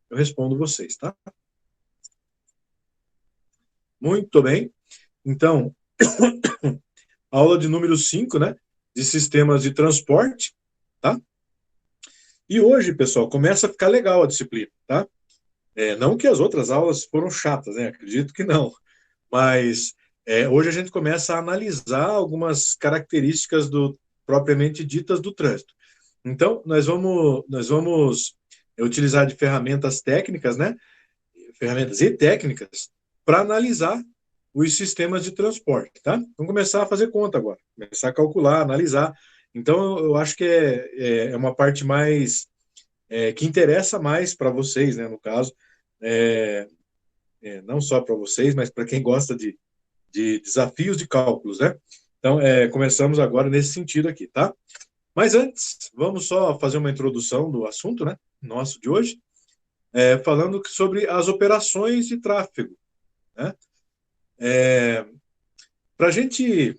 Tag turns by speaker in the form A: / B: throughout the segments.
A: eu respondo vocês, tá? Muito bem. Então, aula de número 5, né? De sistemas de transporte, tá? E hoje, pessoal, começa a ficar legal a disciplina, tá? Não que as outras aulas foram chatas, né? Acredito que não. Mas hoje a gente começa a analisar algumas características propriamente ditas do trânsito. Então, nós vamos utilizar de ferramentas técnicas, né? Ferramentas e técnicas para analisar os sistemas de transporte, tá? Vamos começar a fazer conta agora, começar a calcular, analisar. Então, eu acho que é uma parte mais que interessa mais para vocês, né? No caso, é, não só para vocês, mas para quem gosta de desafios de cálculos, né? Então, começamos agora nesse sentido aqui, tá? Mas antes, vamos só fazer uma introdução do assunto, né? Nosso de hoje, falando sobre as operações de tráfego, né? Para gente,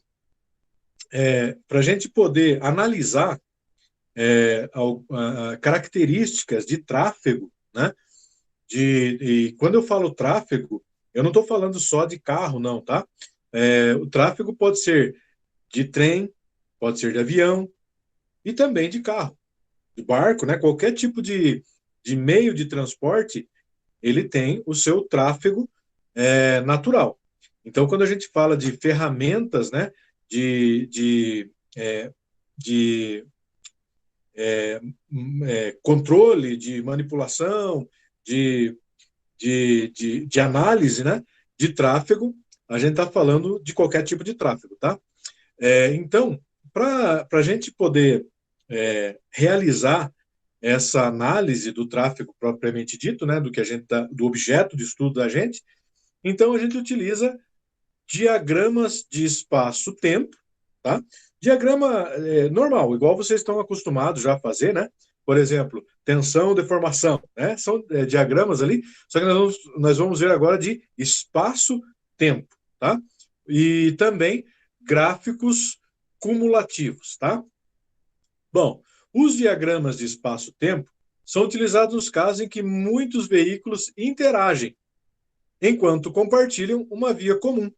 A: para gente poder analisar características de tráfego, né? E quando eu falo tráfego, eu não estou falando só de carro, não, tá? O tráfego pode ser de trem, pode ser de avião e também de carro, de barco, né? Qualquer tipo de meio de transporte, ele tem o seu tráfego natural. Então, quando a gente fala de ferramentas, né, de, de, é, de controle, de manipulação, de, de análise, né, de tráfego, a gente está falando de qualquer tipo de tráfego, tá? Então, para a gente poder realizar essa análise do tráfego propriamente dito, né, do que a gente do objeto de estudo da gente, então a gente utiliza diagramas de espaço-tempo, tá? Diagrama normal, igual vocês estão acostumados já a fazer, né? Por exemplo, tensão, deformação, né? São diagramas ali, só que nós vamos ver agora de espaço-tempo, tá? E também gráficos cumulativos, tá? Bom, os diagramas de espaço-tempo são utilizados nos casos em que muitos veículos interagem enquanto compartilham uma via comum,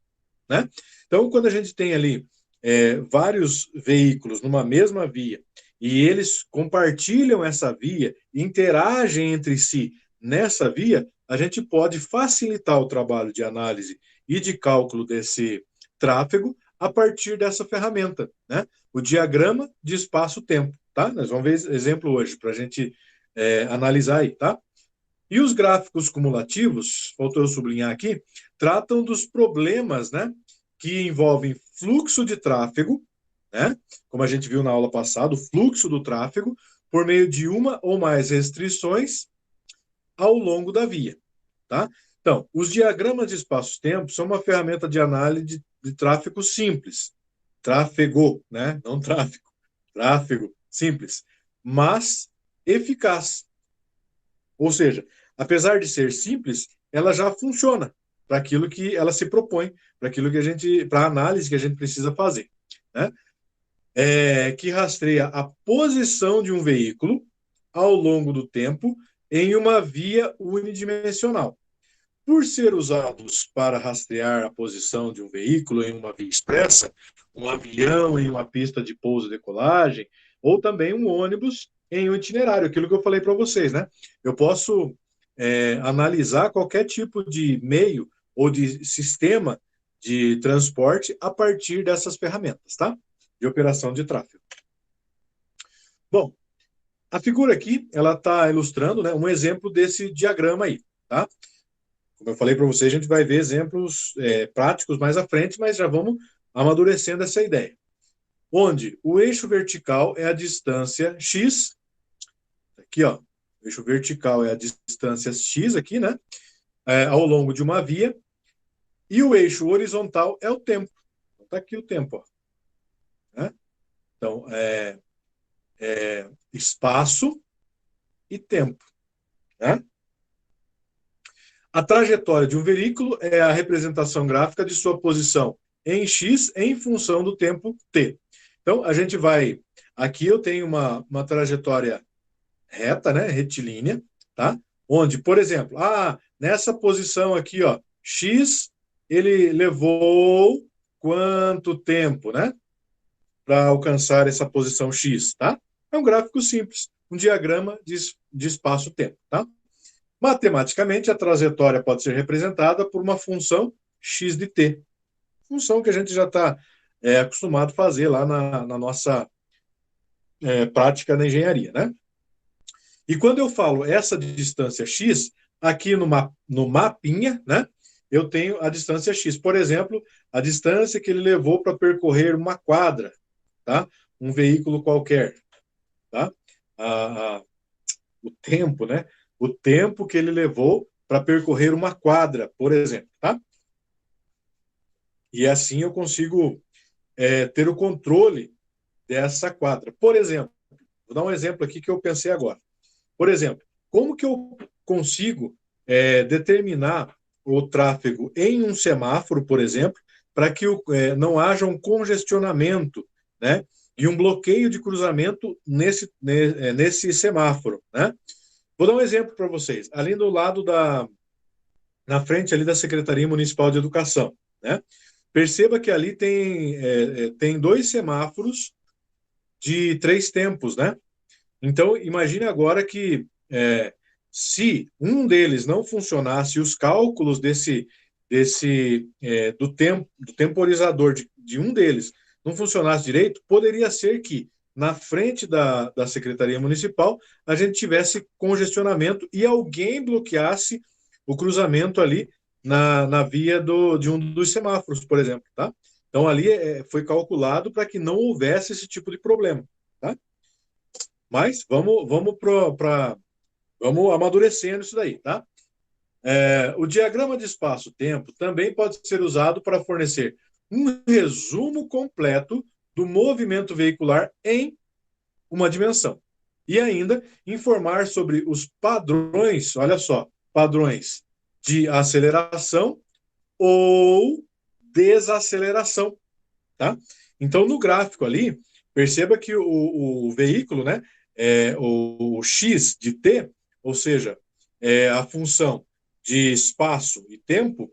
A: né? Então, quando a gente tem ali vários veículos numa mesma via e eles compartilham essa via, interagem entre si nessa via, a gente pode facilitar o trabalho de análise e de cálculo desse tráfego a partir dessa ferramenta, né? O diagrama de espaço-tempo, tá? Nós vamos ver exemplo hoje para a gente analisar aí, tá? E os gráficos cumulativos, faltou eu sublinhar aqui, tratam dos problemas, né, que envolvem fluxo de tráfego, né, como a gente viu na aula passada, o fluxo do tráfego, por meio de uma ou mais restrições ao longo da via, tá? Então, os diagramas de espaço-tempo são uma ferramenta de análise de tráfego simples, tráfego, né, não tráfego, tráfego simples, mas eficaz. Ou seja, apesar de ser simples, ela já funciona para aquilo que ela se propõe, para aquilo que a gente, para a análise que a gente precisa fazer, né? Que rastreia a posição de um veículo ao longo do tempo em uma via unidimensional. Por ser usados para rastrear a posição de um veículo em uma via expressa, um avião em uma pista de pouso e decolagem, ou também um ônibus em um itinerário, aquilo que eu falei para vocês, né? Eu posso analisar qualquer tipo de meio ou de sistema de transporte a partir dessas ferramentas, tá? De operação de tráfego. Bom, a figura aqui, ela está ilustrando, né, um exemplo desse diagrama aí, tá? Como eu falei para vocês, a gente vai ver exemplos práticos mais à frente, mas já vamos amadurecendo essa ideia. Onde o eixo vertical é a distância x, aqui, ó, o eixo vertical é a distância x aqui, né, ao longo de uma via, e o eixo horizontal é o tempo. Então, tá aqui o tempo, ó, né? Então, espaço e tempo, né? A trajetória de um veículo é a representação gráfica de sua posição em x em função do tempo t. Então, a gente vai... Aqui eu tenho uma trajetória reta, né, retilínea, tá? onde, por exemplo, nessa posição aqui, ó, X, ele levou quanto tempo, né? Para alcançar essa posição X, tá? É um gráfico simples, um diagrama de espaço-tempo, tá? Matematicamente, a trajetória pode ser representada por uma função x de t, função que a gente já está acostumado a fazer lá na nossa prática da engenharia, né? E quando eu falo essa distância x, aqui no mapinha, né? Eu tenho a distância x. Por exemplo, a distância que ele levou para percorrer uma quadra, tá? Um veículo qualquer, tá? O tempo, né? O tempo que ele levou para percorrer uma quadra, por exemplo, tá? E assim eu consigo ter o controle dessa quadra. Por exemplo, vou dar um exemplo aqui que eu pensei agora. Por exemplo, como que eu consigo determinar o tráfego em um semáforo, por exemplo, para que não haja um congestionamento, né? E um bloqueio de cruzamento nesse semáforo, né? Vou dar um exemplo para vocês. Ali do lado na frente ali da Secretaria Municipal de Educação, né? Perceba que ali tem dois semáforos de 3 tempos, né? Então, imagine agora que se um deles não funcionasse, os cálculos do temporizador de um deles não funcionasse direito, poderia ser que na frente da Secretaria Municipal a gente tivesse congestionamento e alguém bloqueasse o cruzamento ali na via de um dos semáforos, por exemplo, tá? Então ali foi calculado para que não houvesse esse tipo de problema, tá? Mas vamos amadurecendo isso daí, tá? O diagrama de espaço-tempo também pode ser usado para fornecer um resumo completo do movimento veicular em uma dimensão. E ainda informar sobre os padrões, olha só, padrões de aceleração ou desaceleração, tá? Então, no gráfico ali, perceba que o veículo, né, o x de t, ou seja, a função de espaço e tempo,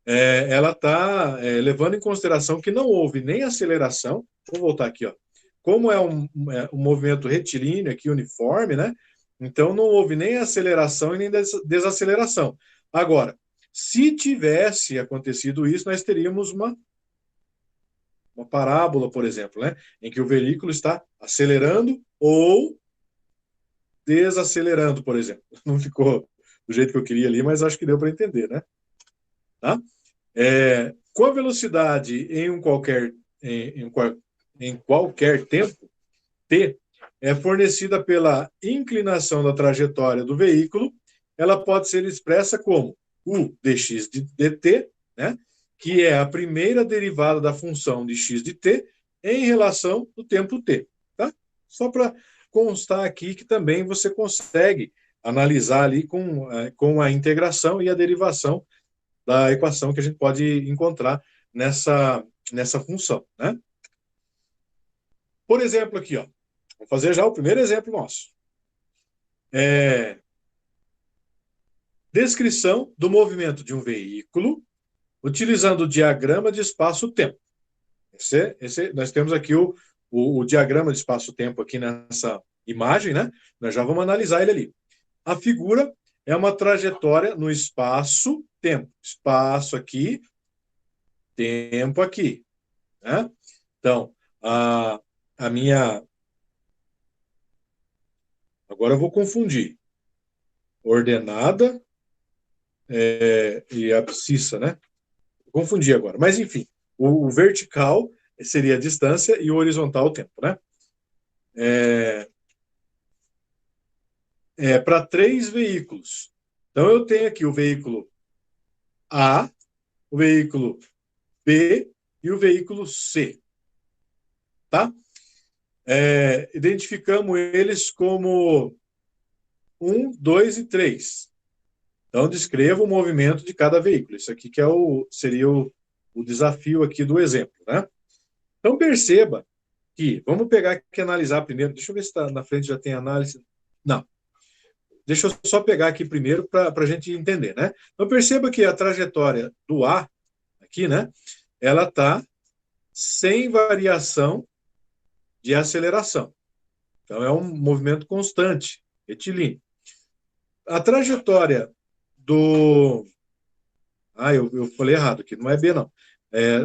A: ela está levando em consideração que não houve nem aceleração. Vou voltar aqui, ó. Como é um movimento retilíneo aqui, uniforme, né? Então não houve nem aceleração e nem desaceleração. Agora, se tivesse acontecido isso, nós teríamos uma parábola, por exemplo, né? Em que o veículo está acelerando ou desacelerando, por exemplo. Não ficou do jeito que eu queria ali, mas acho que deu para entender, né? Tá? Com a velocidade em qualquer tempo, t, é fornecida pela inclinação da trajetória do veículo, ela pode ser expressa como u dx de dt, né? Que é a primeira derivada da função de x de t em relação ao tempo t. Tá? Só para constar aqui que também você consegue analisar ali com a integração e a derivação da equação que a gente pode encontrar nessa função, né? Por exemplo, aqui, ó, vou fazer já o primeiro exemplo nosso. Descrição do movimento de um veículo utilizando o diagrama de espaço-tempo. Nós temos aqui o diagrama de espaço-tempo aqui nessa imagem, né? Nós já vamos analisar ele ali. A figura é uma trajetória no espaço-tempo. Espaço aqui, tempo aqui, né? Então, a minha... Agora eu vou confundir. Ordenada e abscissa, né? Confundi agora. Mas, enfim, o vertical seria a distância e o horizontal o tempo, né? Para 3 veículos. Então, eu tenho aqui o veículo A, o veículo B e o veículo C. Tá? Identificamos eles como 1, 2 e 3. Então, descreva o movimento de cada veículo. Isso aqui que seria o desafio aqui do exemplo, né? Então, perceba que, vamos pegar aqui e analisar primeiro. Deixa eu ver se na frente já tem análise. Não. deixa eu só pegar aqui primeiro para a gente entender, né? Então, perceba que a trajetória do A, aqui, né? Ela está sem variação de aceleração. Então, é um movimento constante, retilíneo. A trajetória do... eu falei errado aqui, não é B, não.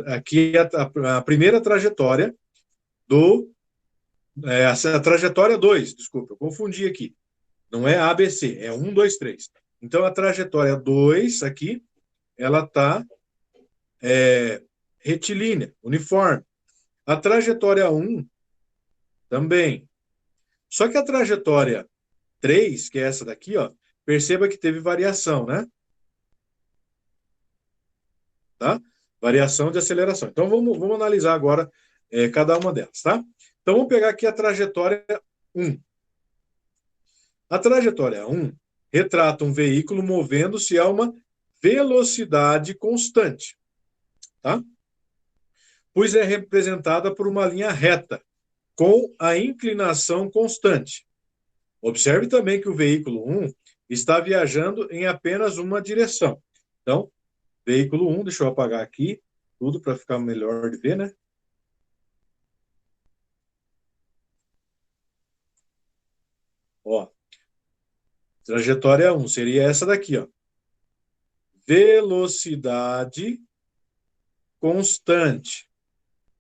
A: Aqui é a primeira trajetória do... a trajetória 2, desculpa, eu confundi aqui. Não é ABC, é 1, 2, 3. Então, a trajetória 2 aqui, ela está retilínea, uniforme. A trajetória 1 também. Só que a trajetória 3, que é essa daqui, ó, perceba que teve variação, né? Tá? Variação de aceleração. Então, vamos analisar agora cada uma delas, tá? Então, vamos pegar aqui a trajetória 1. A trajetória 1 retrata um veículo movendo-se a uma velocidade constante, tá? Pois é representada por uma linha reta, com a inclinação constante. Observe também que o veículo 1 está viajando em apenas uma direção. Então, veículo 1, deixa eu apagar aqui tudo para ficar melhor de ver, né? Ó, trajetória 1 seria essa daqui, ó. Velocidade constante,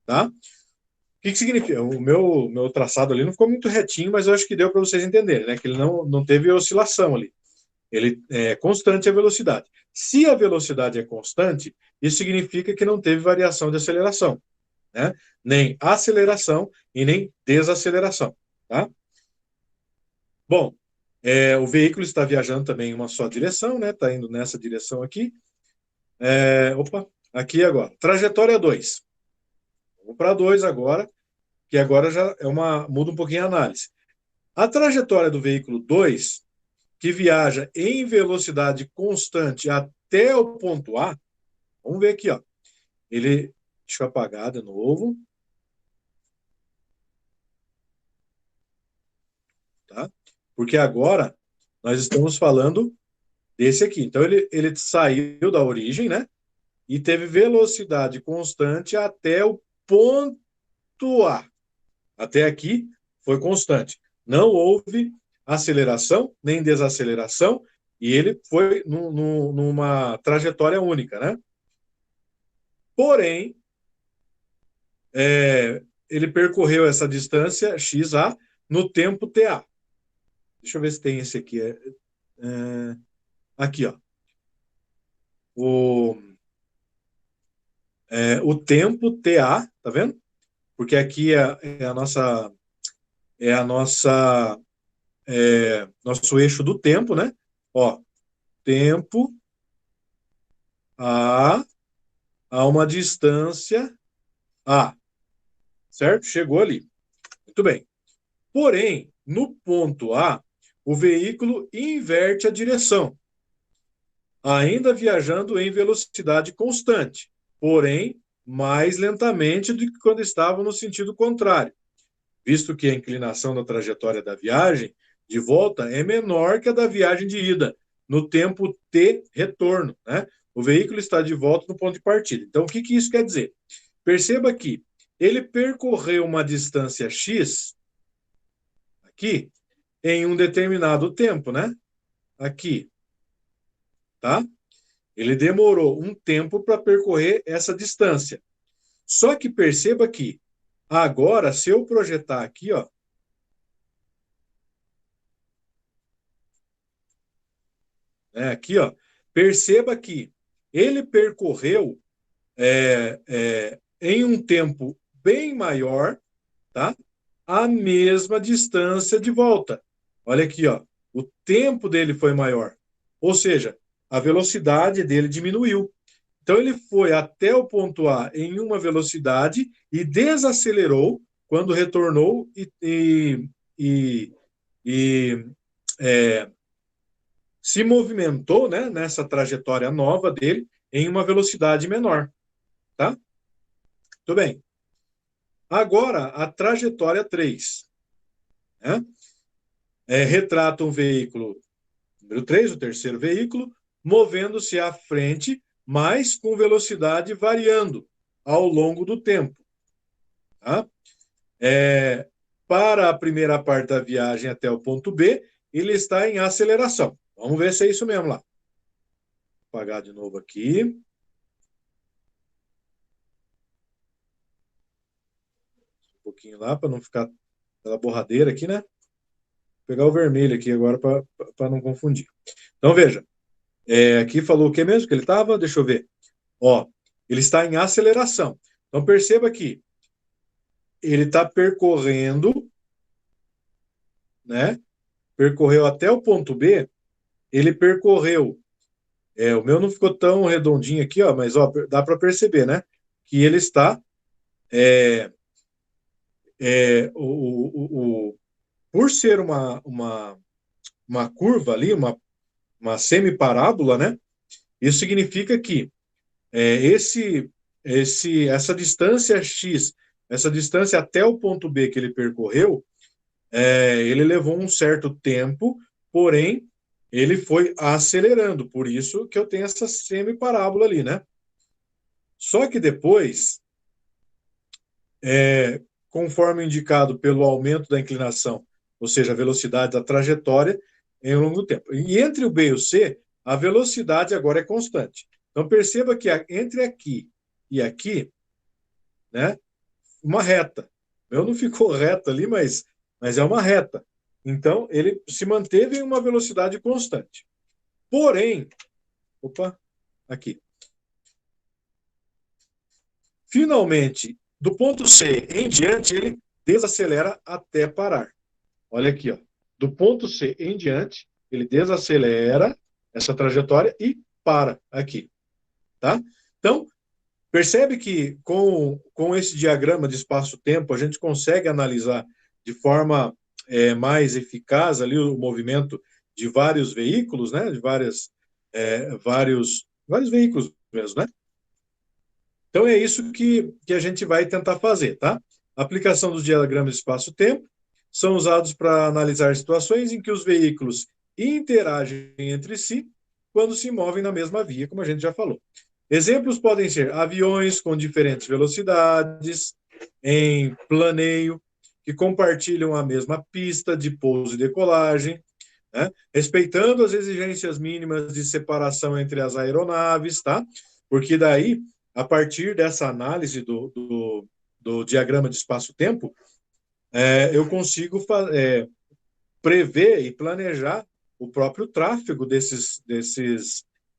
A: tá? O que significa? O meu traçado ali não ficou muito retinho, mas eu acho que deu para vocês entenderem, né? Que ele não teve oscilação ali. Ele é constante a velocidade. Se a velocidade é constante, isso significa que não teve variação de aceleração, né? Nem aceleração e nem desaceleração, tá? Bom, o veículo está viajando também em uma só direção, né? Está indo nessa direção aqui. Aqui agora. Trajetória 2. Vamos para 2 agora, que agora já muda um pouquinho a análise. A trajetória do veículo 2, que viaja em velocidade constante até o ponto A, vamos ver aqui, ó. Deixa eu apagar de novo. Tá? Porque agora nós estamos falando desse aqui. Então, ele saiu da origem, né? E teve velocidade constante até o ponto A. Até aqui foi constante. Não houve aceleração nem desaceleração e ele foi numa trajetória única, né? Porém, ele percorreu essa distância XA no tempo TA. Deixa eu ver se tem esse aqui. Aqui, ó. O tempo TA, tá vendo? Porque aqui é a nossa nosso eixo do tempo, né? Ó, tempo a uma distância A, certo? Chegou ali. Muito bem. Porém, no ponto A, o veículo inverte a direção, ainda viajando em velocidade constante, porém mais lentamente do que quando estava no sentido contrário, visto que a inclinação da trajetória da viagem de volta é menor que a da viagem de ida, no tempo T retorno, né? O veículo está de volta no ponto de partida. Então, o que isso quer dizer? Perceba que ele percorreu uma distância X aqui em um determinado tempo, né? Aqui, tá? Ele demorou um tempo para percorrer essa distância. Só que perceba que agora, se eu projetar aqui, ó, aqui, ó, perceba que ele percorreu em um tempo bem maior, tá? A mesma distância de volta. Olha aqui, ó, o tempo dele foi maior. Ou seja, a velocidade dele diminuiu. Então, ele foi até o ponto A em uma velocidade e desacelerou quando retornou e se movimentou, né, nessa trajetória nova dele em uma velocidade menor. Tá? Tudo bem. Agora, a trajetória 3. Né? Retrata um veículo Número 3, o terceiro veículo, movendo-se à frente, mas com velocidade variando ao longo do tempo. Tá? Para a primeira parte da viagem até o ponto B, ele está em aceleração. Vamos ver se é isso mesmo lá. Vou apagar de novo aqui. Um pouquinho lá, para não ficar aquela borradeira aqui, né? Vou pegar o vermelho aqui agora para não confundir. Então, veja. Aqui falou o que mesmo que ele estava? Deixa eu ver. Ó, ele está em aceleração. Então, perceba que ele está percorrendo, né? Percorreu até o ponto B, ele percorreu. O meu não ficou tão redondinho aqui, ó, mas ó, dá para perceber, né? Que ele está. É, por ser uma curva ali, uma semiparábola, né? Isso significa que essa distância x, essa distância até o ponto B que ele percorreu, ele levou um certo tempo, porém, ele foi acelerando, por isso que eu tenho essa semiparábola ali, né? Só que depois, conforme indicado pelo aumento da inclinação, ou seja, a velocidade da trajetória, em um longo tempo. E entre o B e o C, a velocidade agora é constante. Então, perceba que entre aqui e aqui, né, uma reta. O meu não ficou reto ali, mas é uma reta. Então, ele se manteve em uma velocidade constante. Porém, aqui. Finalmente, do ponto C em diante, ele desacelera até parar. Olha aqui, ó. Do ponto C em diante, ele desacelera essa trajetória e para aqui. Tá? Então, percebe que com esse diagrama de espaço-tempo, a gente consegue analisar de forma mais eficaz ali o movimento de vários veículos, né? De vários veículos mesmo, né? Então é isso que a gente vai tentar fazer, tá? A aplicação dos diagramas de espaço-tempo são usados para analisar situações em que os veículos interagem entre si quando se movem na mesma via, como a gente já falou. Exemplos podem ser aviões com diferentes velocidades, em planeio, que compartilham a mesma pista de pouso e decolagem, né? Respeitando as exigências mínimas de separação entre as aeronaves, tá? Porque daí, a partir dessa análise do diagrama de espaço-tempo, eu consigo prever e planejar o próprio tráfego desses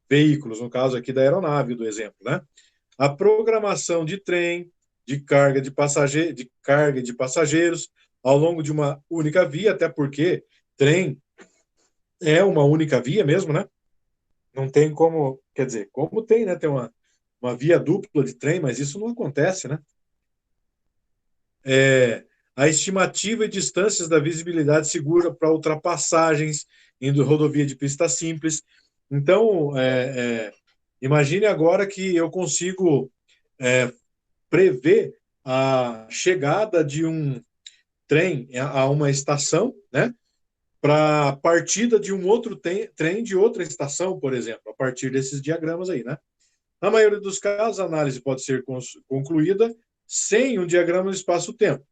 A: veículos, no caso aqui da aeronave, do exemplo, né? A programação de trem, de carga de passageiros ao longo de uma única via, até porque trem é uma única via mesmo, né? Não tem como, quer dizer, como tem, né? Tem uma via dupla de trem, mas isso não acontece, né? A estimativa e distâncias da visibilidade segura para ultrapassagens em rodovia de pista simples. Então, imagine agora que eu consigo prever a chegada de um trem a uma estação, né? Para a partida de um outro trem de outra estação, por exemplo, a partir desses diagramas aí, né? Na maioria dos casos, a análise pode ser concluída sem um diagrama de espaço-tempo.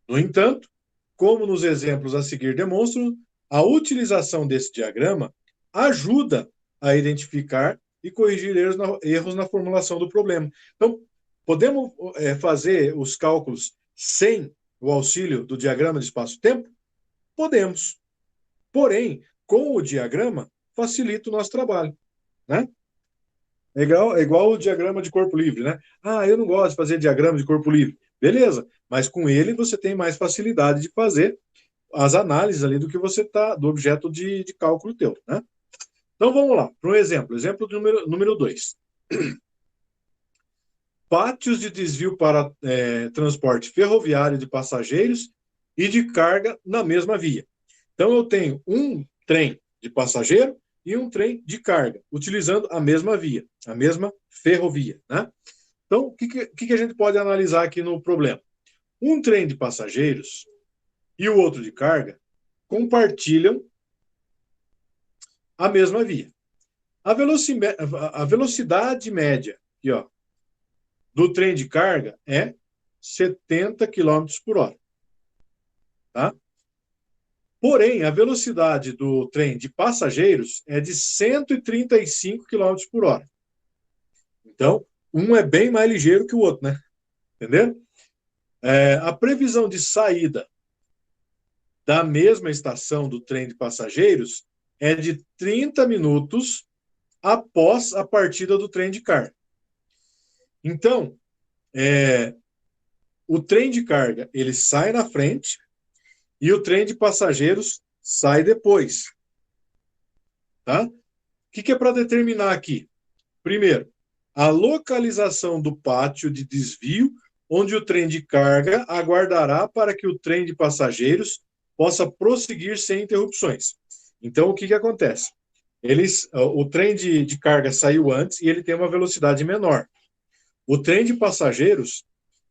A: No entanto, como nos exemplos a seguir demonstram, a utilização desse diagrama ajuda a identificar e corrigir erros na formulação do problema. Então, podemos fazer os cálculos sem o auxílio do diagrama de espaço-tempo? Podemos. Porém, com o diagrama, facilita o nosso trabalho, né? É igual o diagrama de corpo livre, né? Ah, eu não gosto de fazer diagrama de corpo livre. Beleza, mas com ele você tem mais facilidade de fazer as análises ali do que você tá, do objeto de cálculo teu, né? Então vamos lá, para um exemplo. Exemplo número 2. Pátios de desvio para transporte ferroviário de passageiros e de carga na mesma via. Então eu tenho um trem de passageiro e um trem de carga, utilizando a mesma via, a mesma ferrovia, né? Então, o que a gente pode analisar aqui no problema? Um trem de passageiros e o outro de carga compartilham a mesma via. A velocidade média aqui, ó, do trem de carga é 70 quilômetros por hora. Tá? Porém, a velocidade do trem de passageiros é de 135 quilômetros por hora. Então, um é bem mais ligeiro que o outro, né? Entendeu? A previsão de saída da mesma estação do trem de passageiros é de 30 minutos após a partida do trem de carga. Então, o trem de carga ele sai na frente e o trem de passageiros sai depois. Tá? O que é para determinar aqui? Primeiro, a localização do pátio de desvio, onde o trem de carga aguardará para que o trem de passageiros possa prosseguir sem interrupções. Então, o que acontece? O trem de carga saiu antes e ele tem uma velocidade menor. O trem de passageiros,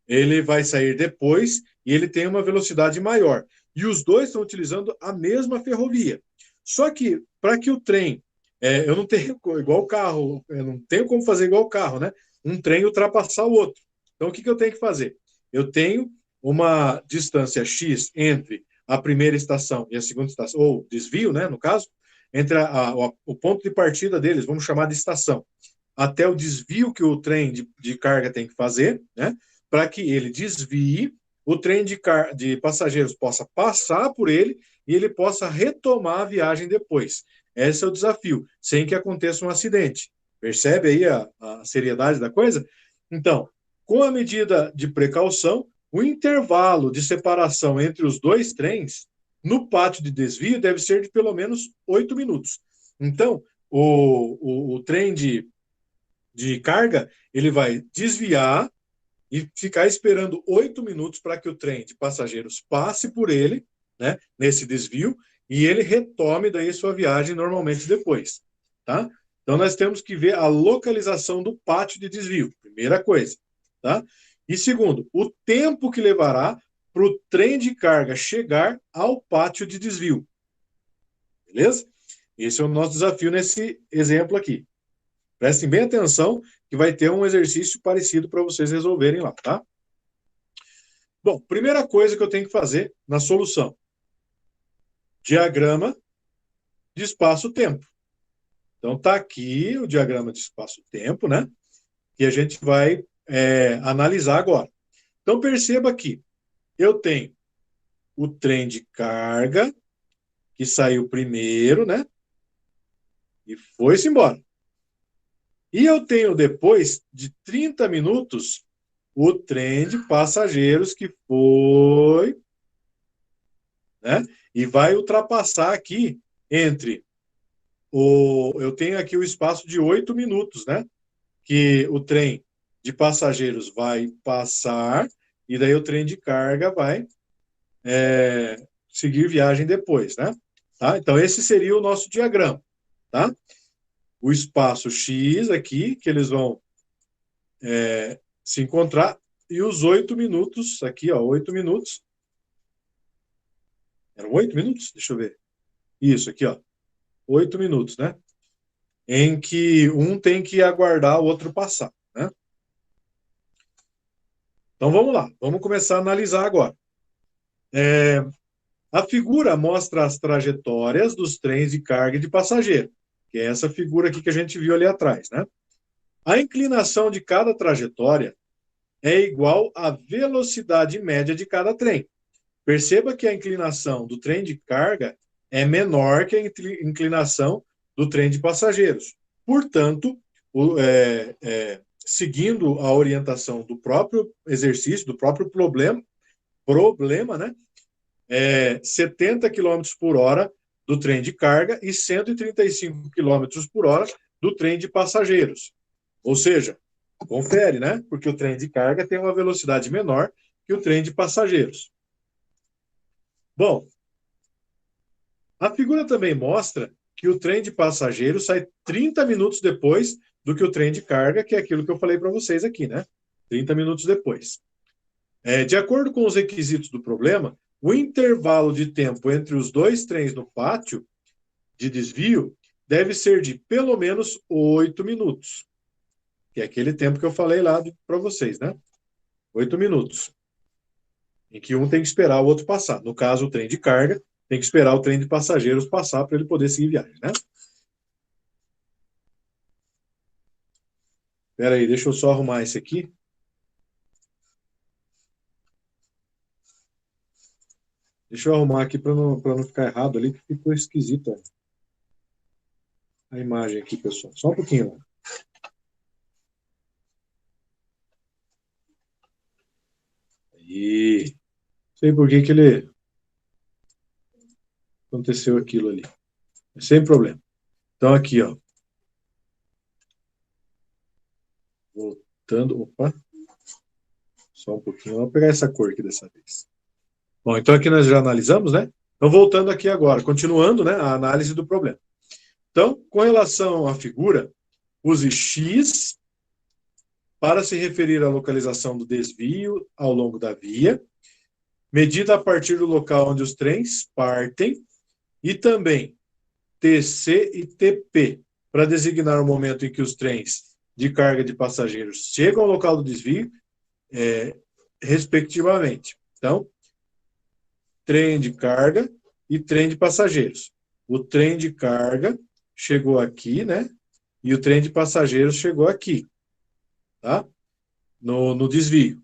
A: ele vai sair depois e ele tem uma velocidade maior. E os dois estão utilizando a mesma ferrovia. Só que, para que o trem... eu não tenho igual o carro, eu não tenho como fazer igual o carro, né? Um trem ultrapassar o outro. Então, o que eu tenho que fazer? Eu tenho uma distância X entre a primeira estação e a segunda estação, ou desvio, né, no caso, entre o ponto de partida deles, vamos chamar de estação, até o desvio que o trem de carga tem que fazer, né, para que ele desvie, o trem de passageiros possa passar por ele e ele possa retomar a viagem depois. Esse é o desafio, sem que aconteça um acidente. Percebe aí a seriedade da coisa? Então, com a medida de precaução, o intervalo de separação entre os dois trens no pátio de desvio deve ser de pelo menos 8 minutos. Então, o trem de carga, ele vai desviar e ficar esperando 8 minutos para que o trem de passageiros passe por ele, né, nesse desvio, e ele retome daí sua viagem normalmente depois. Tá? Então, nós temos que ver a localização do pátio de desvio, primeira coisa. Tá? E segundo, o tempo que levará para o trem de carga chegar ao pátio de desvio. Beleza? Esse é o nosso desafio nesse exemplo aqui. Prestem bem atenção que vai ter um exercício parecido para vocês resolverem lá, tá? Bom, primeira coisa que eu tenho que fazer na solução. Diagrama de espaço-tempo. Então, tá aqui o diagrama de espaço-tempo, né? Que a gente vai analisar agora. Então, perceba que eu tenho o trem de carga, que saiu primeiro, né? E foi-se embora. E eu tenho, depois de 30 minutos, o trem de passageiros que foi, né? E vai ultrapassar aqui eu tenho aqui o espaço de 8 minutos, né? Que o trem de passageiros vai passar e daí o trem de carga vai seguir viagem depois, né? Tá? Então, esse seria o nosso diagrama, tá? O espaço X aqui, que eles vão se encontrar, e os 8 minutos, aqui, ó, 8 minutos. Eram 8 minutos? Deixa eu ver. Isso, aqui, ó. 8 minutos, né? Em que um tem que aguardar o outro passar, né? Então, vamos lá. Vamos começar a analisar agora. A figura mostra as trajetórias dos trens de carga e de passageiro, que é essa figura aqui que a gente viu ali atrás, né? A inclinação de cada trajetória é igual à velocidade média de cada trem. Perceba que a inclinação do trem de carga é menor que a inclinação do trem de passageiros. Portanto, seguindo a orientação do próprio exercício, do próprio problema, né? 70 km por hora do trem de carga e 135 km por hora do trem de passageiros. Ou seja, confere, né? Porque o trem de carga tem uma velocidade menor que o trem de passageiros. Bom, a figura também mostra que o trem de passageiros sai 30 minutos depois do que o trem de carga, que é aquilo que eu falei para vocês aqui, né? 30 minutos depois. De acordo com os requisitos do problema, o intervalo de tempo entre os dois trens no pátio de desvio deve ser de pelo menos 8 minutos, que é aquele tempo que eu falei lá para vocês, né? 8 minutos, em que um tem que esperar o outro passar. No caso, o trem de carga tem que esperar o trem de passageiros passar para ele poder seguir viagem, né? Espera aí, deixa eu só arrumar esse aqui. Deixa eu arrumar aqui para não ficar errado ali, que ficou esquisita a imagem aqui, pessoal. Só um pouquinho. Aí. Não sei por que ele aconteceu aquilo ali. Sem problema. Então, aqui, ó. Voltando. Opa. Só um pouquinho. Vamos pegar essa cor aqui dessa vez. Bom, então aqui nós já analisamos, né? Então, voltando aqui agora, continuando, né, a análise do problema. Então, com relação à figura, use X para se referir à localização do desvio ao longo da via, medida a partir do local onde os trens partem, e também TC e TP, para designar o momento em que os trens de carga de passageiros chegam ao local do desvio, respectivamente. Então, trem de carga e trem de passageiros. O trem de carga chegou aqui, né? E o trem de passageiros chegou aqui, tá? No desvio.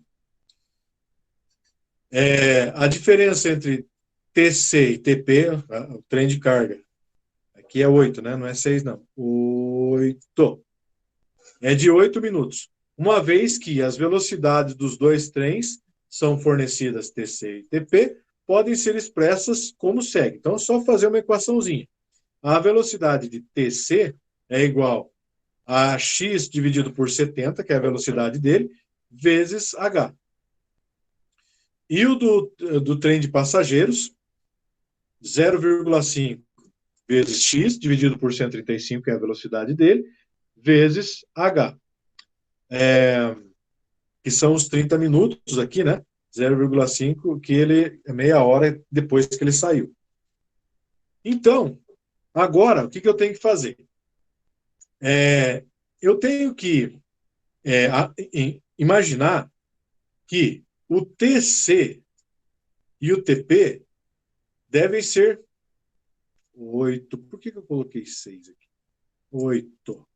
A: A diferença entre TC e TP, o trem de carga, aqui é 8, né? Não é 6, não. 8. É de 8 minutos. Uma vez que as velocidades dos dois trens são fornecidas TC e TP, podem ser expressas como segue. Então, é só fazer uma equaçãozinha. A velocidade de TC é igual a x dividido por 70, que é a velocidade dele, vezes h. E o do trem de passageiros, 0,5 vezes x dividido por 135, que é a velocidade dele, vezes h. Que são os 30 minutos aqui, né? 0,5, que ele é meia hora depois que ele saiu. Então, agora, o que eu tenho que fazer? Eu tenho que imaginar que o TC e o TP devem ser 8. Por que eu coloquei 6 aqui? 8.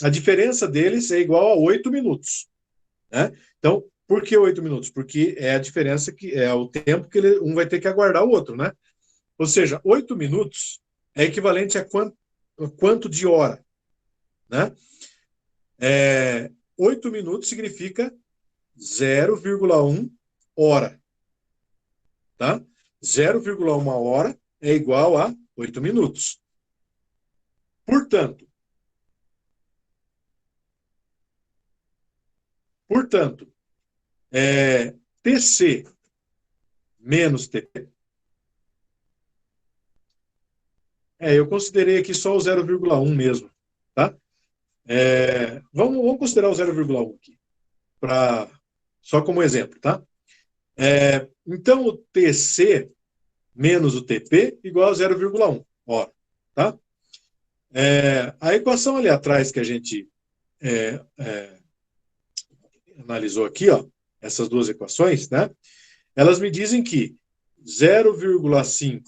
A: A diferença deles é igual a 8 minutos. Né? Então, por que 8 minutos? Porque é a diferença que é o tempo que um vai ter que aguardar o outro, né? Ou seja, 8 minutos é equivalente a quanto de hora, né? 8 minutos significa 0,1 hora, tá? 0,1 hora é igual a 8 minutos. Portanto, TC menos TP, eu considerei aqui só o 0,1 mesmo, tá? Vamos considerar o 0,1 aqui, só como exemplo, tá? Então, o TC menos o TP igual a 0,1 hora, tá? A equação ali atrás que a gente analisou aqui, ó, essas duas equações, né? Elas me dizem que 0,5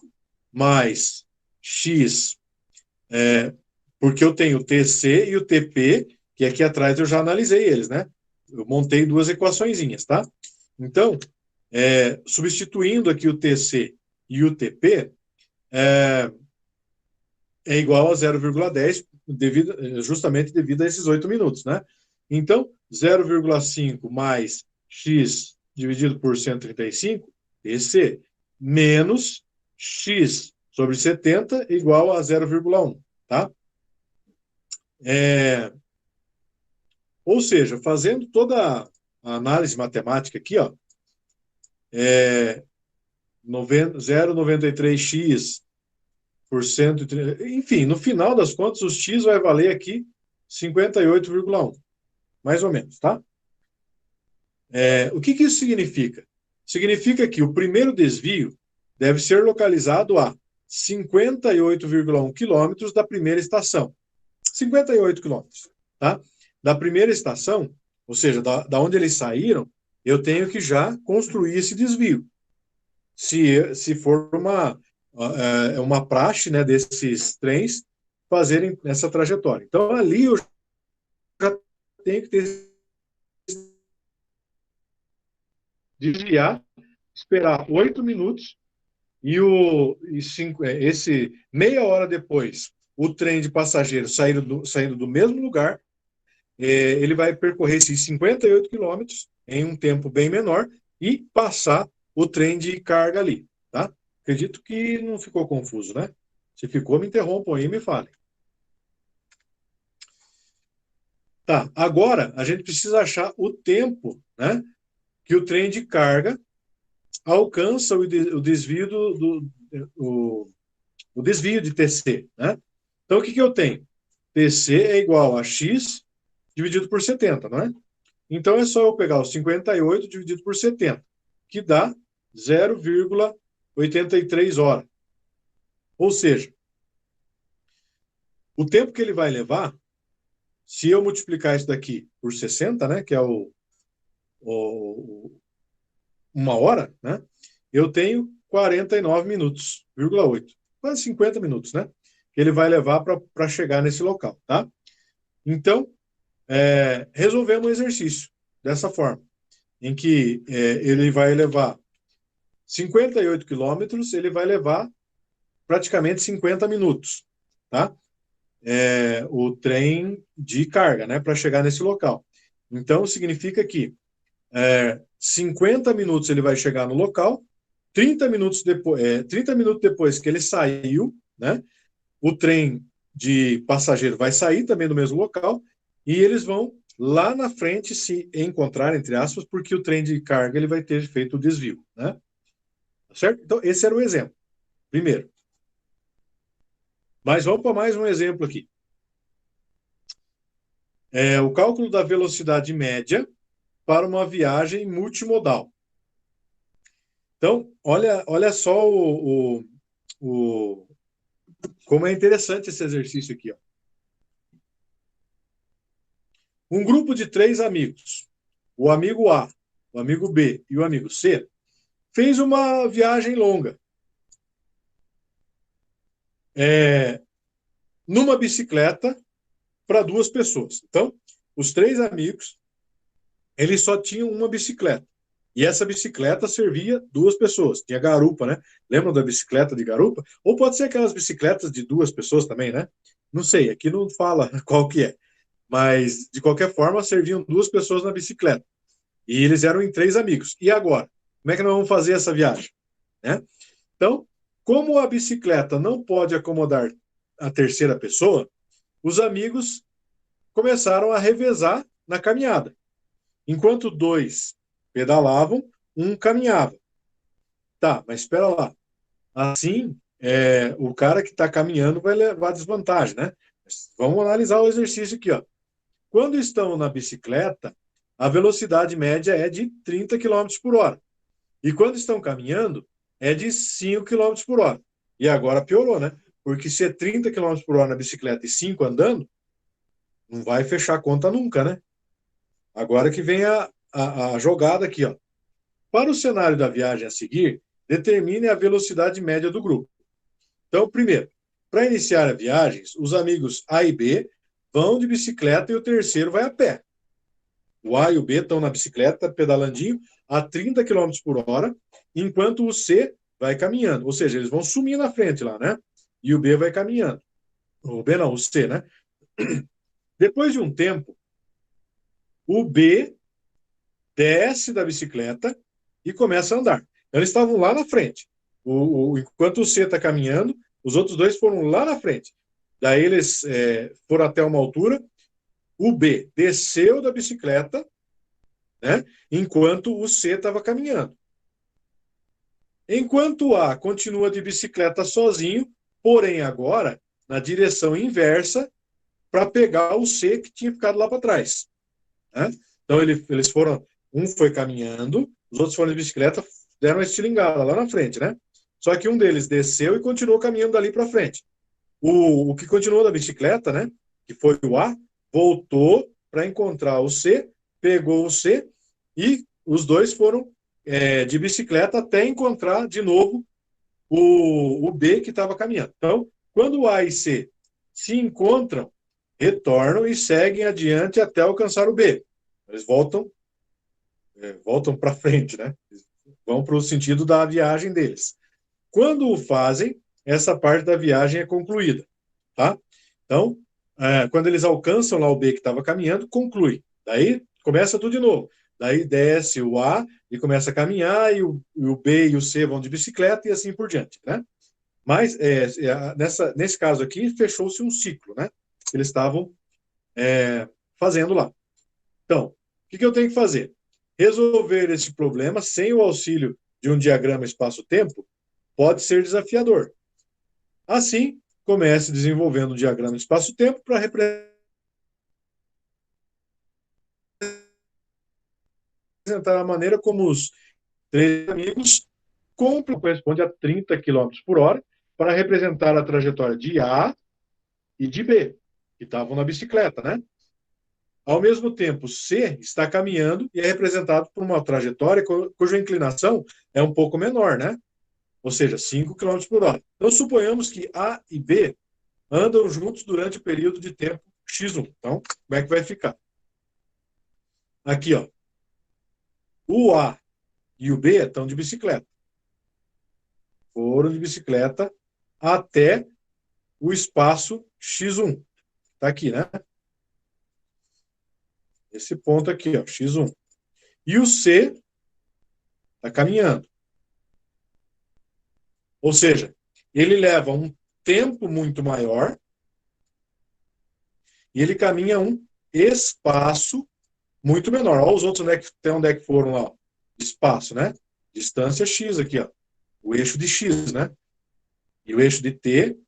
A: mais x, porque eu tenho o TC e o TP, que aqui atrás eu já analisei eles, né? Eu montei duas equaçõezinhas, tá? Então, substituindo aqui o TC e o TP, é igual a 0,10, justamente devido a esses 8 minutos, né? Então, 0,5 mais x dividido por 135, esse menos x sobre 70 igual a 0,1, tá? Ou seja, fazendo toda a análise matemática aqui, ó, 0,93x por 130, enfim, no final das contas, o x vai valer aqui 58,1, mais ou menos, tá? O que isso significa? Significa que o primeiro desvio deve ser localizado a 58,1 quilômetros da primeira estação. 58 quilômetros, tá? Da primeira estação, ou seja, da onde eles saíram, eu tenho que já construir esse desvio. Se for uma praxe, né, desses trens fazerem essa trajetória. Então, ali eu já tenho que desviar, esperar 8 minutos esse meia hora depois, o trem de passageiros saindo do mesmo lugar, ele vai percorrer esses 58 quilômetros em um tempo bem menor e passar o trem de carga ali, tá? Acredito que não ficou confuso, né? Se ficou, me interrompam aí e me falem. Tá, agora a gente precisa achar o tempo, né, que o trem de carga alcança o desvio o desvio de TC, né? Então, o que eu tenho? TC é igual a X dividido por 70, não é? Então, é só eu pegar os 58 dividido por 70, que dá 0,83 horas. Ou seja, o tempo que ele vai levar, se eu multiplicar isso daqui por 60, né, que é uma hora, né, eu tenho 49 minutos, 8, quase 50 minutos, né, que ele vai levar para chegar nesse local, tá? Então, resolvemos o exercício dessa forma, em que ele vai levar 58 quilômetros, ele vai levar praticamente 50 minutos, tá? O trem de carga, né, para chegar nesse local. Então, significa que 50 minutos ele vai chegar no local, 30 minutos depois que ele saiu, né, o trem de passageiro vai sair também do mesmo local e eles vão lá na frente se encontrar, entre aspas, porque o trem de carga ele vai ter feito o desvio, né? Certo? Então, esse era o exemplo, primeiro. Mas vamos para mais um exemplo aqui. O cálculo da velocidade média para uma viagem multimodal. Então, olha só como é interessante esse exercício aqui. Ó. Um grupo de 3 amigos, o amigo A, o amigo B e o amigo C, fez uma viagem longa. Numa bicicleta para 2 pessoas. Então, os 3 amigos, eles só tinham uma bicicleta. E essa bicicleta servia 2 pessoas. Tinha garupa, né? Lembram da bicicleta de garupa? Ou pode ser aquelas bicicletas de 2 pessoas também, né? Não sei, aqui não fala qual que é. Mas, de qualquer forma, serviam 2 pessoas na bicicleta. E eles eram em 3 amigos. E agora? Como é que nós vamos fazer essa viagem? Né? Então, como a bicicleta não pode acomodar a terceira pessoa, os amigos começaram a revezar na caminhada. Enquanto 2 pedalavam, um caminhava. Tá, mas espera lá. Assim, o cara que está caminhando vai levar desvantagem, né? Vamos analisar o exercício aqui, ó. Quando estão na bicicleta, a velocidade média é de 30 km por hora. E quando estão caminhando, é de 5 km por hora. E agora piorou, né? Porque se é 30 km por hora na bicicleta e 5 andando, não vai fechar a conta nunca, né? Agora que vem a jogada aqui, ó. Para o cenário da viagem a seguir, determine a velocidade média do grupo. Então, primeiro, para iniciar a viagem, os amigos A e B vão de bicicleta e o terceiro vai a pé. O A e o B estão na bicicleta, pedalandinho, a 30 km por hora, enquanto o C vai caminhando. Ou seja, eles vão sumir na frente lá, né? E o B vai caminhando. O B não, o C, né? Depois de um tempo, o B desce da bicicleta e começa a andar. Então, eles estavam lá na frente. Enquanto o C está caminhando, os outros 2 foram lá na frente. Daí eles foram até uma altura, o B desceu da bicicleta, né, enquanto o C estava caminhando. Enquanto o A continua de bicicleta sozinho, porém agora na direção inversa, para pegar o C que tinha ficado lá para trás. Né? Então eles foram, um foi caminhando, os outros foram de bicicleta, deram uma estilingada lá na frente, né? Só que um deles desceu e continuou caminhando dali para frente. O que continuou da bicicleta, né, que foi o A, voltou para encontrar o C, pegou o C e os dois foram de bicicleta até encontrar de novo o B que estava caminhando. Então, quando o A e C se encontram, retornam e seguem adiante até alcançar o B. Eles voltam para frente, né? Vão para o sentido da viagem deles. Quando o fazem, essa parte da viagem é concluída, tá? Então, quando eles alcançam lá o B que estava caminhando, conclui. Daí começa tudo de novo. Daí desce o A e começa a caminhar, e o B e o C vão de bicicleta e assim por diante, né? Mas nesse caso aqui, fechou-se um ciclo, né? Eles estavam fazendo lá. Então, o que eu tenho que fazer? Resolver esse problema sem o auxílio de um diagrama espaço-tempo pode ser desafiador. Assim, comece desenvolvendo um diagrama espaço-tempo para representar a maneira como os três amigos corresponde a 30 km por hora para representar a trajetória de A e de B, que estavam na bicicleta, né? Ao mesmo tempo, C está caminhando e é representado por uma trajetória cuja inclinação é um pouco menor, né? Ou seja, 5 km por hora. Então, suponhamos que A e B andam juntos durante o período de tempo x1. Então, como é que vai ficar? Aqui, ó. O A e o B estão de bicicleta. Foram de bicicleta até o espaço x1. Está aqui, né? Esse ponto aqui, ó, x1. E o C está caminhando. Ou seja, ele leva um tempo muito maior e ele caminha um espaço muito menor. Olha os outros onde é que foram lá. Espaço, né? Distância x aqui, ó. O eixo de x, né? E o eixo de t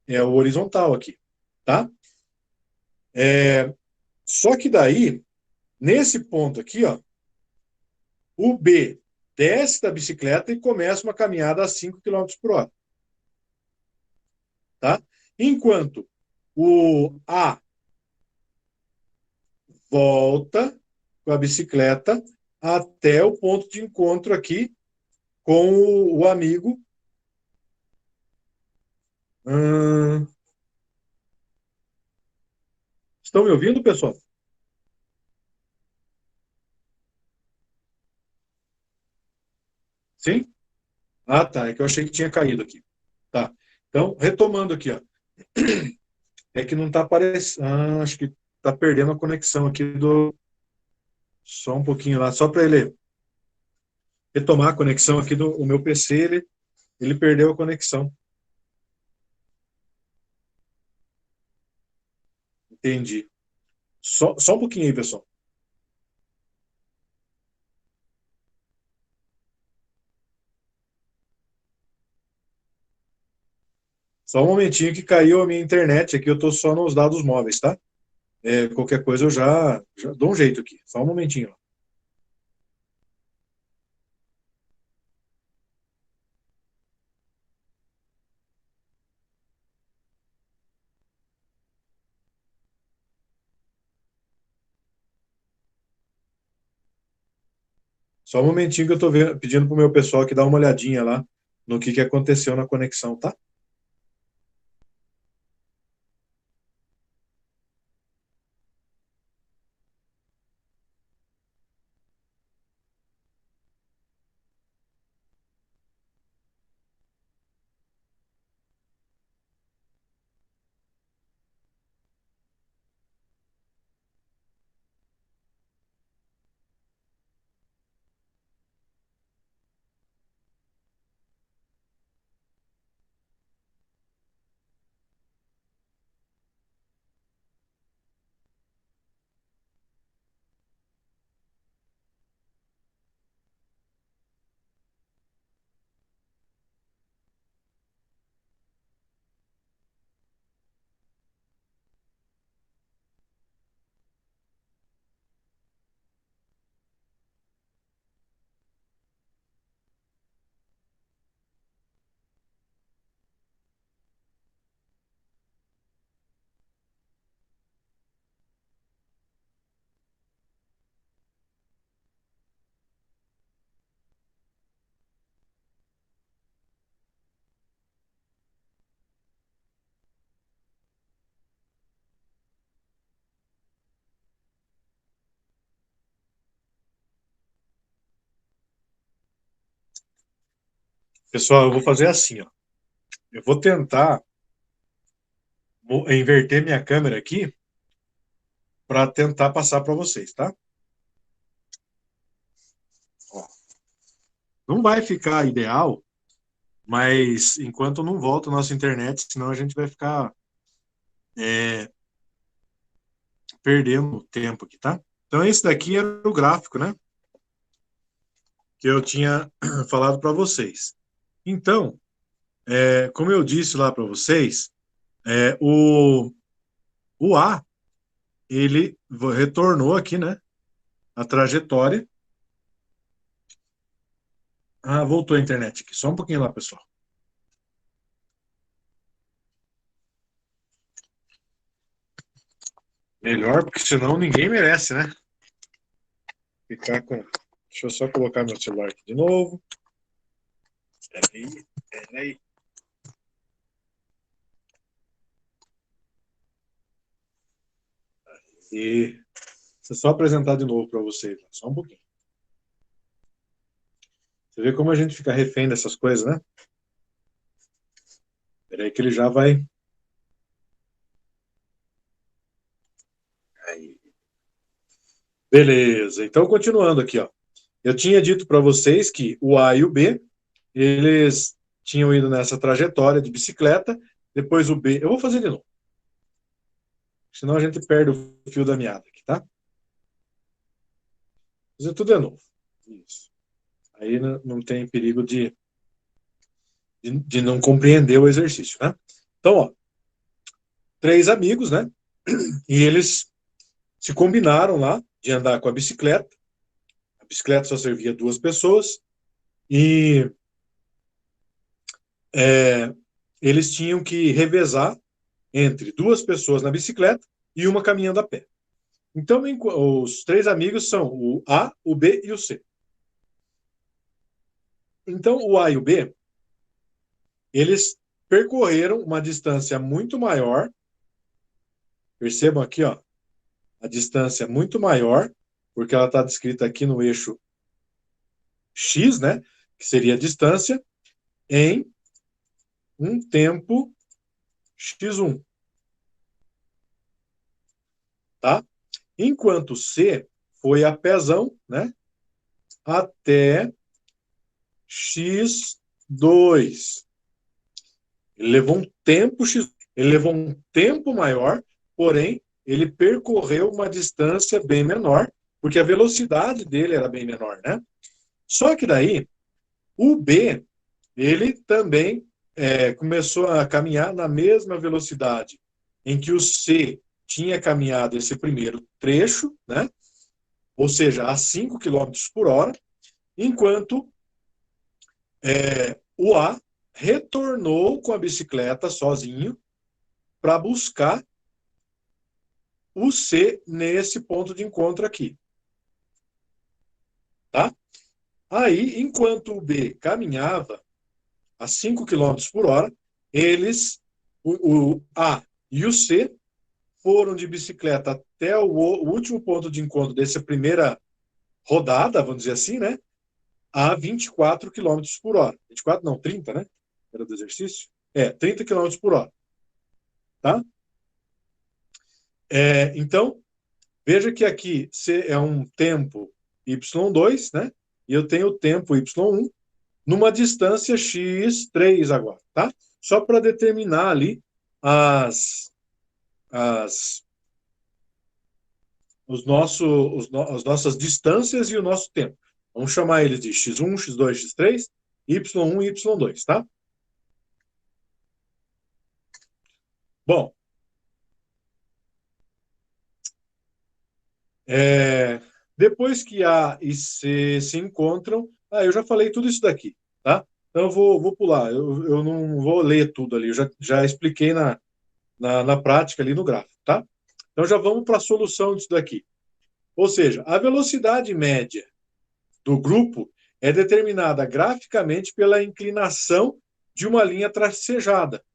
A: é o horizontal aqui, tá? Só que daí, nesse ponto aqui, ó, o B desce da bicicleta e começa uma caminhada a 5 km por hora, tá? Enquanto o A volta com a bicicleta até o ponto de encontro aqui com o amigo. Estão me ouvindo, pessoal? Sim? Ah, tá. É que eu achei que tinha caído aqui. Tá. Então, retomando aqui, ó. É que não está aparecendo. Ah, acho que está perdendo a conexão aqui do. Só um pouquinho lá, só para ele retomar a conexão aqui do o meu PC, ele perdeu a conexão. Entendi. Só um pouquinho aí, pessoal. Só um momentinho que caiu a minha internet aqui, eu estou só nos dados móveis, tá? Qualquer coisa eu já dou um jeito aqui. Só um momentinho. Só um momentinho que eu estou pedindo para o meu pessoal que dá uma olhadinha lá no que aconteceu na conexão, tá? Pessoal, eu vou fazer assim, ó. Eu vou tentar inverter minha câmera aqui para tentar passar para vocês, tá? Ó, não vai ficar ideal, mas enquanto não volta a nossa internet, senão a gente vai ficar é, perdendo tempo aqui, tá? Então, esse daqui era o gráfico, né? Que eu tinha falado para vocês. Então, como eu disse lá para vocês, é, o, o A, ele retornou aqui, né? A trajetória. Ah, voltou a internet aqui. Só um pouquinho lá, pessoal. Melhor, porque senão ninguém merece, né? Ficar com. Deixa eu só colocar meu celular aqui de novo. Peraí, peraí. E deixa eu só apresentar de novo para vocês. Só um pouquinho. Você vê como a gente fica refém dessas coisas, né? Peraí que ele já vai. Aí. Beleza. Então, continuando aqui, ó. Eu tinha dito para vocês que o A e o B, eles tinham ido nessa trajetória de bicicleta. Depois o B. Eu vou fazer de novo. Senão a gente perde o fio da meada aqui, tá? Vou fazer tudo de novo. Isso. Aí não tem perigo de não compreender o exercício, né? Então, ó, três amigos, né? E eles se combinaram lá de andar com a bicicleta. A bicicleta só servia duas pessoas e é, eles tinham que revezar entre duas pessoas na bicicleta e uma caminhando a pé. Então, os três amigos são o A, o B e o C. Então, o A e o B, eles percorreram uma distância muito maior. Percebam aqui, ó, a distância muito maior, porque ela está descrita aqui no eixo X, né? Que seria a distância, em um tempo x1, tá? Enquanto C foi a pezão, né? Até x2. Ele levou um tempo x, ele levou um tempo maior, porém ele percorreu uma distância bem menor, porque a velocidade dele era bem menor, né? Só que daí o B, ele também começou a caminhar na mesma velocidade em que o C tinha caminhado esse primeiro trecho, né? Ou seja, a 5 quilômetros por hora, enquanto o A retornou com a bicicleta sozinho para buscar o C nesse ponto de encontro aqui. Tá? Aí, enquanto o B caminhava a 5 quilômetros por hora, eles, o A e o C, foram de bicicleta até o último ponto de encontro dessa primeira rodada, vamos dizer assim, né? A 24 quilômetros por hora. 24 não, 30, né? Era do exercício? 30 quilômetros por hora. Tá? Então, veja que aqui C é um tempo y2, né? E eu tenho o tempo y1 numa distância x3 agora, tá? Só para determinar ali as, as nossas distâncias e o nosso tempo. Vamos chamar eles de x1, x2, x3, y1 e y2, tá? Bom, depois que A e C se encontram, eu já falei tudo isso daqui, tá? Então eu vou pular, eu não vou ler tudo ali, eu já expliquei na prática ali no gráfico, tá? Então já vamos para a solução disso daqui. Ou seja, a velocidade média do grupo é determinada graficamente pela inclinação de uma linha tracejada,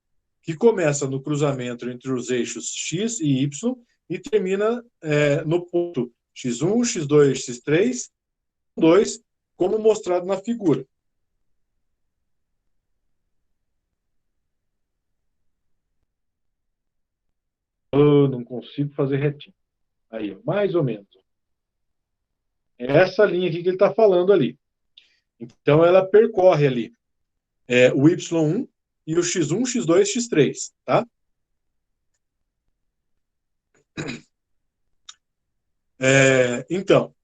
A: que começa no cruzamento entre os eixos x e y e termina no ponto x1, x2, x3, 2, como mostrado na figura. consigo fazer retinho. Aí, mais ou menos. É essa linha aqui que ele está falando ali. Então, ela percorre ali o Y1 e o X1, X2, X3, tá? Então,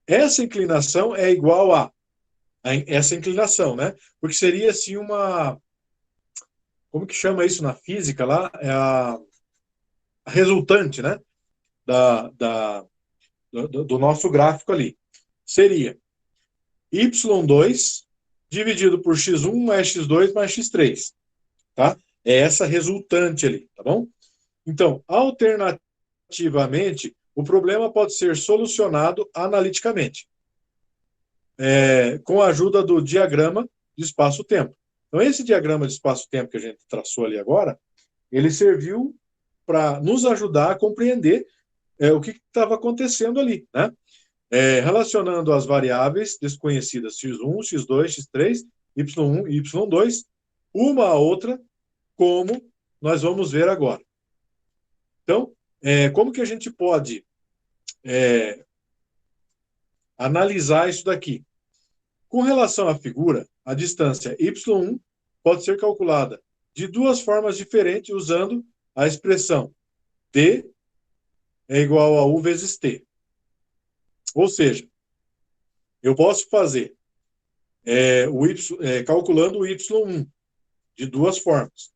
A: essa inclinação é igual a essa inclinação, né? Porque seria assim uma... Como que chama isso na física lá? É a resultante, né? Do nosso gráfico ali. Seria Y2 dividido por X1 mais X2 mais X3, tá? É essa resultante ali, tá bom? Então, alternativamente, o problema pode ser solucionado analiticamente, com a ajuda do diagrama de espaço-tempo. Então, esse diagrama de espaço-tempo que a gente traçou ali agora, ele serviu para nos ajudar a compreender o que estava acontecendo ali, né? Relacionando as variáveis desconhecidas x1, x2, x3, y1 e y2, uma a outra, como nós vamos ver agora. Então, como que a gente pode analisar isso daqui? Com relação à figura, a distância y1 pode ser calculada de duas formas diferentes usando a expressão d é igual a u vezes t. Ou seja, eu posso fazer calculando o y1 de duas formas.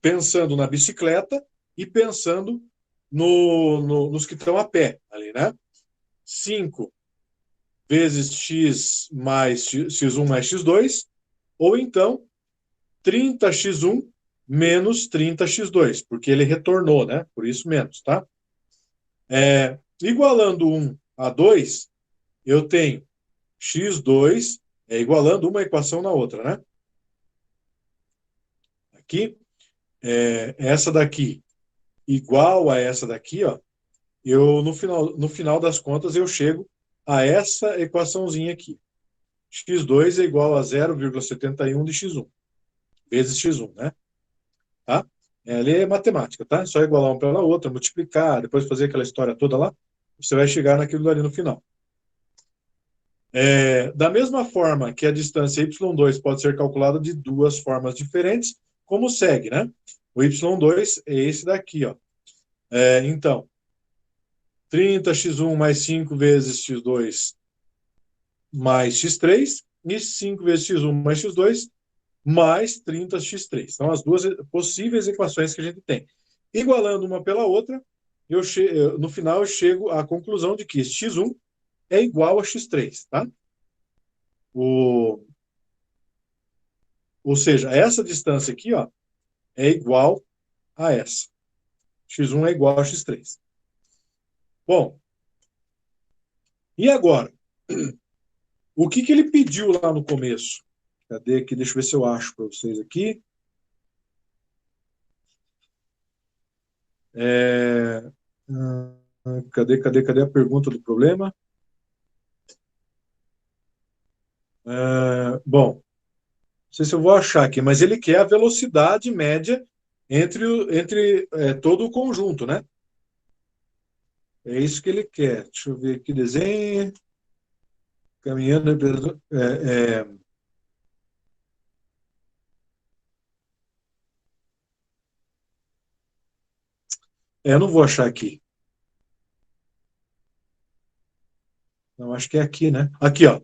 A: Pensando na bicicleta e pensando nos que estão a pé ali, né? 5 vezes x1 mais x2, ou então 30x1 menos 30x2, porque ele retornou, né? Por isso menos, tá? Igualando 1 a 2, eu tenho x2 igualando uma equação na outra, né? Aqui, essa daqui igual a essa daqui, ó, no final das contas, eu chego a essa equaçãozinha aqui. x2 é igual a 0,71 de x1, vezes x1, né? Tá? Ali é matemática, tá? É só igualar uma pela outra, multiplicar, depois fazer aquela história toda lá, você vai chegar naquilo ali no final. Da mesma forma que a distância y2 pode ser calculada de duas formas diferentes, como segue, né? O y2 é esse daqui, ó. Então, 30x1 mais 5 vezes x2 mais x3, e 5 vezes x1 mais x2 mais 30x3. São as duas possíveis equações que a gente tem. Igualando uma pela outra, no final eu chego à conclusão de que x1 é igual a x3, tá? Ou seja, essa distância aqui, ó, é igual a essa. x1 é igual a x3. Bom, e agora? O que ele pediu lá no começo? Cadê aqui? Deixa eu ver se eu acho para vocês aqui. Cadê a pergunta do problema? Bom, não sei se eu vou achar aqui, mas ele quer a velocidade média entre todo o conjunto, né? É isso que ele quer. Deixa eu ver aqui, desenho. Caminhando. Eu não vou achar aqui. Não, acho que é aqui, né? Aqui, ó.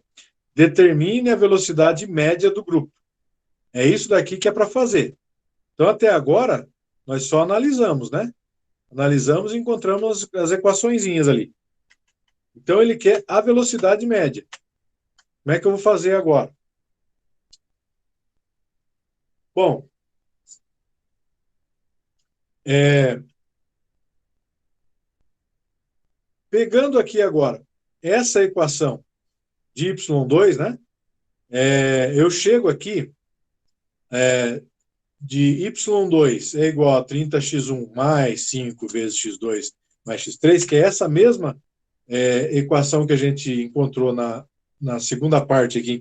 A: Determine a velocidade média do grupo. É isso daqui que é para fazer. Então, até agora, nós só analisamos, né? Analisamos e encontramos as equaçõezinhas ali. Então, ele quer a velocidade média. Como é que eu vou fazer agora? Bom, pegando aqui agora essa equação de y2, né? Eu chego aqui de y2 é igual a 30x1 mais 5 vezes x2 mais x3, que é essa mesma equação que a gente encontrou na segunda parte aqui,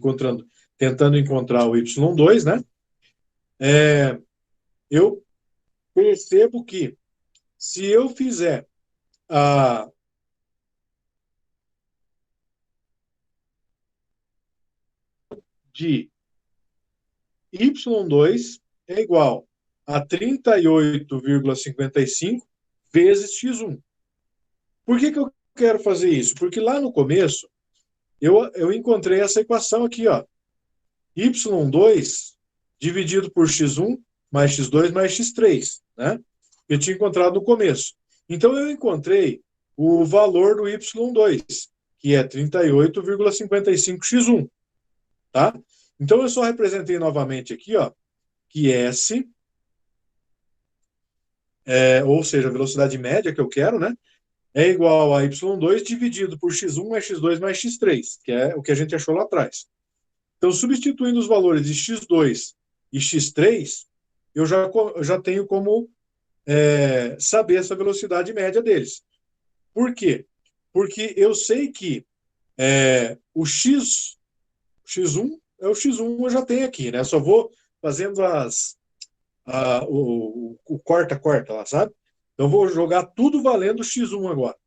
A: tentando encontrar o y2, né? Eu percebo que se eu fizer a de y2 é igual a 38,55 vezes x1. Por que eu quero fazer isso? Porque lá no começo eu encontrei essa equação aqui, ó. y2 dividido por x1 mais x2 mais x3, né? Eu tinha encontrado no começo. Então eu encontrei o valor do y2, que é 38,55x1, tá? Então eu só representei novamente aqui, ó, que S, ou seja, a velocidade média que eu quero, né, é igual a y2 dividido por x1 mais x2 mais x3, que é o que a gente achou lá atrás. Então, substituindo os valores de x2 e x3, eu já tenho como saber essa velocidade média deles. Por quê? Porque eu sei que o x1 é o x1 eu já tenho aqui, né? Só vou fazendo o corta-corta lá, sabe? Então, vou jogar tudo valendo x1 agora.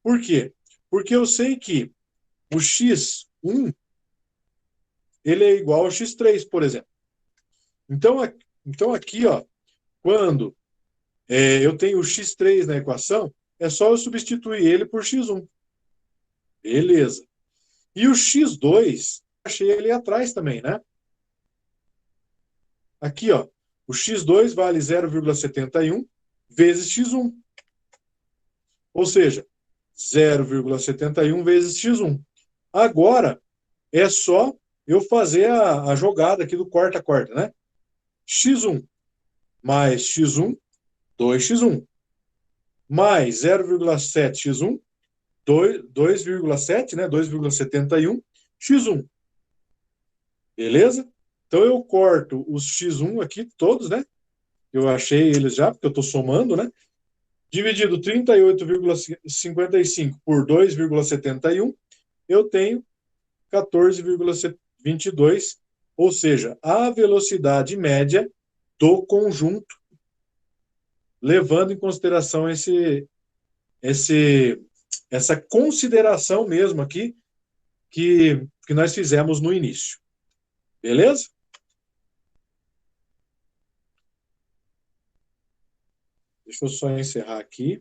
A: Por quê? Porque eu sei que o x1 ele é igual ao x3, por exemplo. Então aqui, ó, quando eu tenho o x3 na equação, é só eu substituir ele por x1. Beleza. E o x2, achei ele atrás também, né? Aqui, ó, o x2 vale 0,71 vezes x1. Ou seja, 0,71 vezes x1. Agora, é só eu fazer a jogada aqui do corta-corta, né? x1 mais x1, 2x1. Mais 0,7x1, 2,7, né? 2,71 x1. Beleza? Então eu corto os x1 aqui todos, né? Eu achei eles já, porque eu estou somando, né? Dividido 38,55 por 2,71, eu tenho 14,22, ou seja, a velocidade média do conjunto, levando em consideração essa consideração mesmo aqui que nós fizemos no início. Beleza? Deixa eu só encerrar aqui.